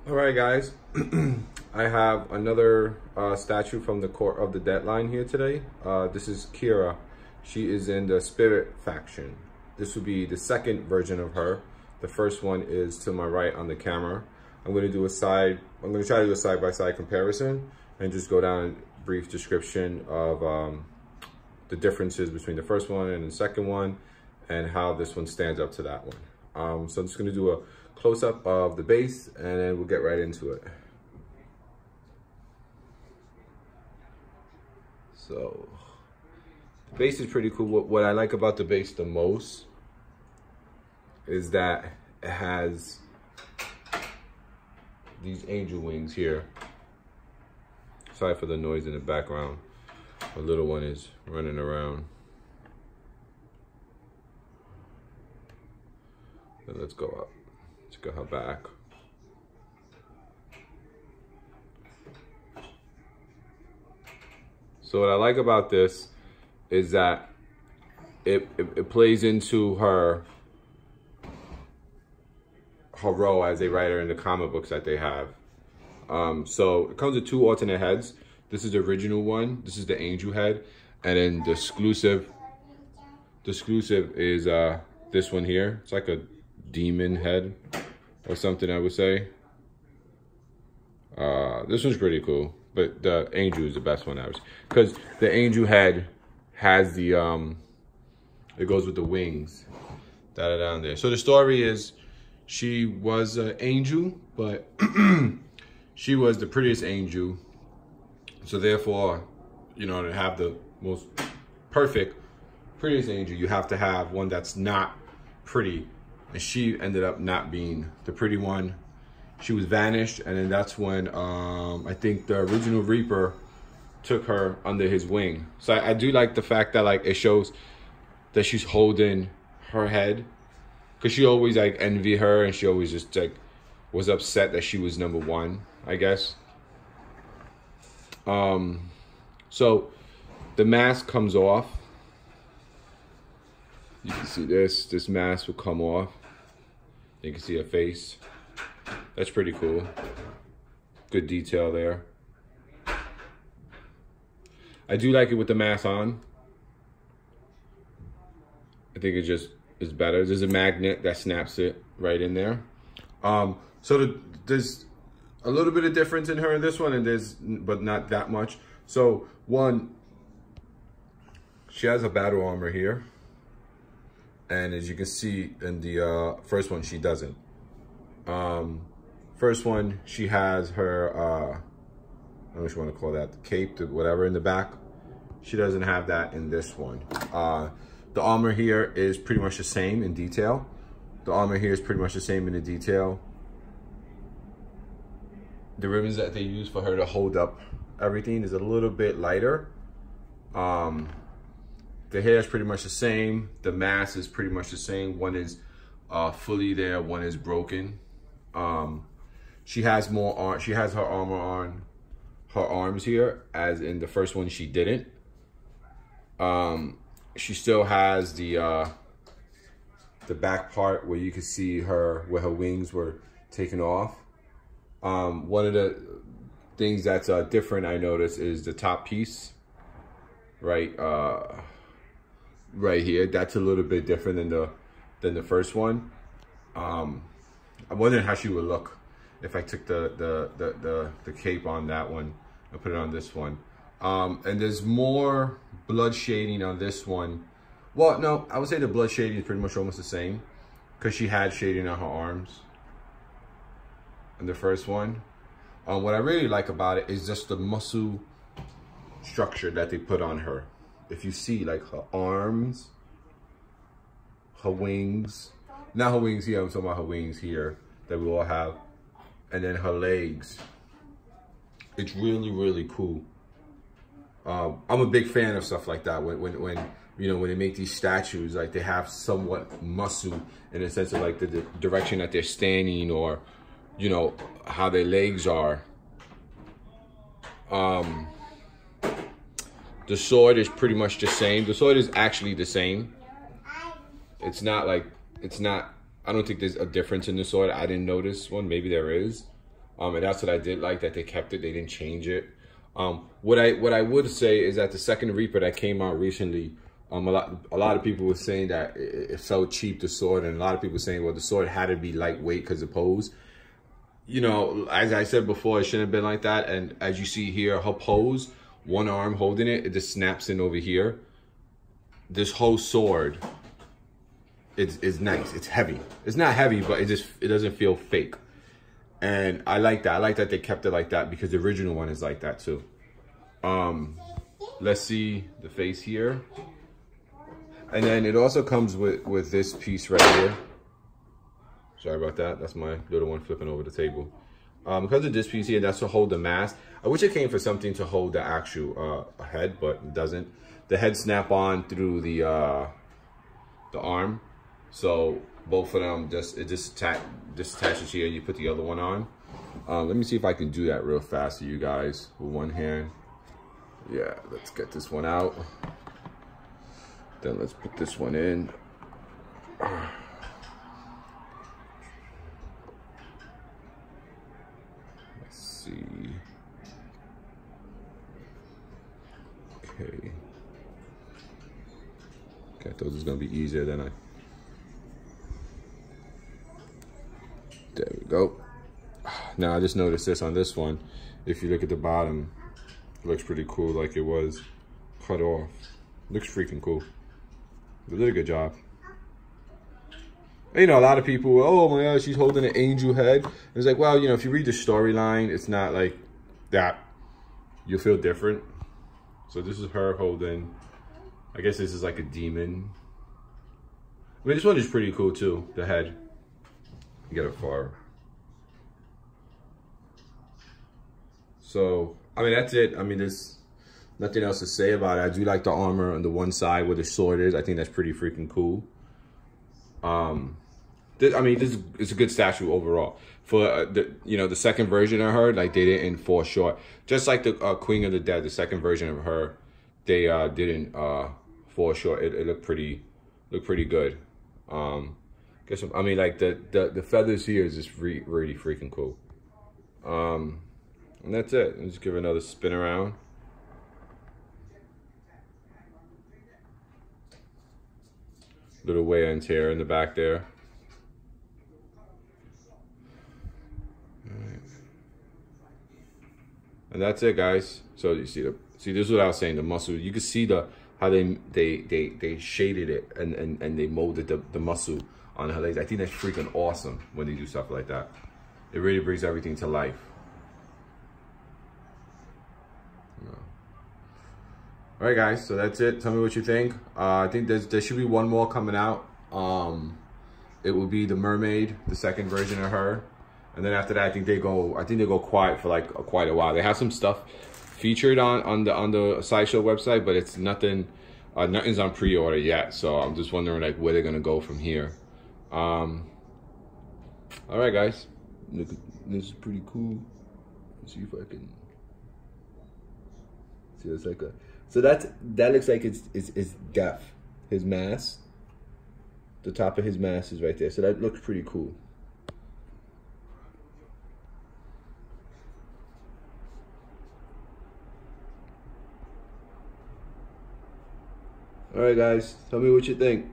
All right, guys. I have another statue from the Court of the Deadline here today. This is Kier. She is in the Spirit faction. This will be the second version of her. The first one is to my right on the camera. I'm going to try to do a side-by-side comparison and just go down a brief description of the differences between the first one and the second one and how this one stands up to that one. So I'm just going to do a close-up of the base and then we'll get right into it. So the base is pretty cool. What I like about the base the most is that it has these angel wings here. Sorry for the noise in the background. My little one is running around. Then let's go up. Let's get her back. So what I like about this is that it plays into her role as a writer in the comic books that they have. So it comes with two alternate heads. This is the original one. This is the angel head, and then the exclusive is this one here. It's like a demon head or something, I would say. This one's pretty cool, but the angel is the best one, obviously, because the angel head has the it goes with the wings that are down there. So the story is she was an angel, but she was the prettiest angel. So therefore, you know, to have the most perfect, prettiest angel, you have to have one that's not pretty. And she ended up not being the pretty one. She was vanished, and then that's when I think the original Reaper took her under his wing. So I do like the fact that like it shows that she's holding her head, because she always like envy her, and she always just like was upset that she was number one, I guess. So the mask comes off. You can see this mask will come off. You can see her face. That's pretty cool. Good detail there. I do like it with the mask on. I think it just is better. There's a magnet that snaps it right in there. So there's a little bit of difference in her in this one, and but not that much. So one, she has a battle armor here. And as you can see in the first one, she doesn't. First one, she has her, I don't know what you want to call that, the cape, whatever, in the back. She doesn't have that in this one. The armor here is pretty much the same in detail. The armor here is pretty much the same in the detail. The ribbons that they use for her to hold up everything is a little bit lighter. The hair is pretty much the same. The mask is pretty much the same. One is fully there, one is broken. She has more she has her armor on her arms here, as in the first one she didn't. She still has the back part where you can see her, where her wings were taken off. One of the things that's different, I noticed, is the top piece, right here. That's a little bit different than the first one. I'm wondering how she would look if I took the cape on that one and put it on this one. And there's more blood shading on this one. Well, no, I would say the blood shading is pretty much almost the same, because she had shading on her arms in the first one. What I really like about it is just the muscle structure that they put on her. If you see like her arms, her wings, not her wings here, I'm talking about her wings here that we all have, and then her legs. It's really, really cool. I'm a big fan of stuff like that. When you know, when they make these statues, like they have somewhat muscle in the sense of like the direction that they're standing, or you know, how their legs are. The sword is pretty much the same. The sword is actually the same. It's not like, I don't think there's a difference in the sword. I didn't notice one, maybe there is. And that's what I did like, that they kept it, they didn't change it. What I would say is that the second Reaper that came out recently, a lot of people were saying that it felt cheap, the sword, and a lot of people were saying, well, the sword had to be lightweight because of pose. You know, as I said before, it shouldn't have been like that. And as you see here, her pose, one arm holding it, it just snaps in over here. This whole sword is nice. It's heavy. It's not heavy, but it doesn't feel fake. And I like that. I like that they kept it like that because the original one is like that too. Let's see the face here. And then it also comes with this piece right here. Sorry about that. That's my little one flipping over the table. Because of this piece here, that's to hold the mask. I wish it came for something to hold the actual head, but it doesn't. The head snap on through the arm. So both of them just attaches here, and you put the other one on. Let me see if I can do that real fast for you guys with one hand. Yeah, let's get this one out. Then let's put this one in. Let's see. Okay. I thought this was gonna be easier than There we go. Now I just noticed this on this one. If you look at the bottom, it looks pretty cool, like it was cut off. Looks freaking cool. They did a good job. And, you know, a lot of people, oh my God, she's holding an angel head. It's like, well, you know, if you read the storyline, it's not like that. You'll feel different. So this is her holding, I guess this is like a demon. I mean, this one is pretty cool too, the head. Get it far. So, I mean, that's it. I mean, there's nothing else to say about it. I do like the armor on the one side where the sword is. I think that's pretty freaking cool. I mean, this is a good statue overall. For the second version of her, like they didn't fall short. Just like the Queen of the Dead, the second version of her, they didn't fall short. It looked pretty good. I mean, like the feathers here is just really freaking cool. And that's it. Let's give it another spin around. Little wear and tear in the back there. Alright. And that's it, guys. So you see this is what I was saying, the muscle. You can see how they shaded it and they molded the muscle on her legs. I think that's freaking awesome when they do stuff like that. It really brings everything to life. All right, guys, so that's it. Tell me what you think. I think there should be one more coming out. It will be the mermaid, the second version of her, and then after that, I think they go quiet for like quite a while. They have some stuff featured on the Sideshow website, but it's nothing's on pre-order yet. So I'm just wondering like where they're gonna go from here. All right, guys, look, this is pretty cool. Let's see if I can see. It's like so that looks like it's deaf. His mask, the top of his mask is right there. So that looks pretty cool. All right, guys, tell me what you think.